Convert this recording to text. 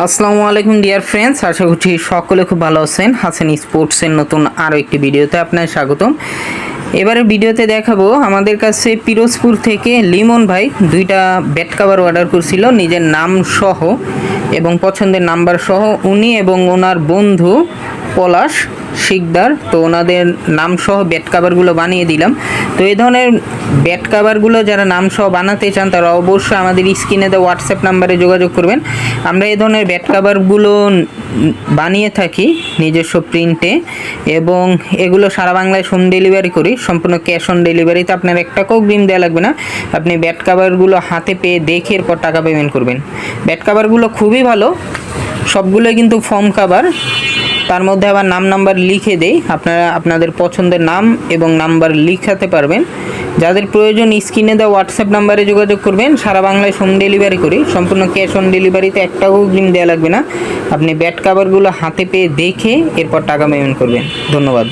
আসসালামু আলাইকুম dear friends, আশা করছি সকলে খুব ভালো আছেন। হাসান স্পোর্টসের নতুন আরও একটি ভিডিওতে আপনার স্বাগতম। এবারের ভিডিওতে দেখাবো আমাদের কাছে পিরোজপুর থেকে লিমন ভাই দুইটা ব্যাট কাভার অর্ডার করছিল নিজের নাম সহ এবং পছন্দের নাম্বার সহ। উনি এবং ওনার বন্ধু পলাশ শিকদার, তো ওনাদের নাম সহ ব্যাট কাভারগুলো বানিয়ে দিলাম। তো এই ধরনের ব্যাট কাভারগুলো যারা নাম সহ বানাতে চান তারা অবশ্যই আমাদের স্ক্রিনে দেওয়া হোয়াটসঅ্যাপ নাম্বারে যোগাযোগ করবেন। আমরা এই ধরনের ব্যাট কাভারগুলো বানিয়ে থাকি নিজস্ব প্রিন্টে এবং এগুলো সারা বাংলায় হোম ডেলিভারি করি, সম্পূর্ণ ক্যাশ অন ডেলিভারিতে। আপনার এক টাকাও অগ্রিম দেওয়া লাগবে না, আপনি ব্যাট কাভারগুলো হাতে পেয়ে দেখে এরপর টাকা পেমেন্ট করবেন। ব্যাট কাভারগুলো খুবই ভালো, সবগুলোই কিন্তু ফর্ম কাভার, তার মধ্যে আবার নাম্বার লিখে দেই। আপনারা আপনাদের পছন্দের নাম এবং নাম্বার লিখাতে পারবেন। যাদের প্রয়োজন স্ক্রিনে দেওয়া হোয়াটসঅ্যাপ নাম্বারে যোগাযোগ করবেন। সারা বাংলায় হোম ডেলিভারি করি, সম্পূর্ণ ক্যাশ অন ডেলিভারিতে এক টাকাও অগ্রিম দেওয়া লাগবে না। আপনি ব্যাট কাভারগুলো হাতে পেয়ে দেখে এরপর টাকা পেমেন্ট করবেন। ধন্যবাদ।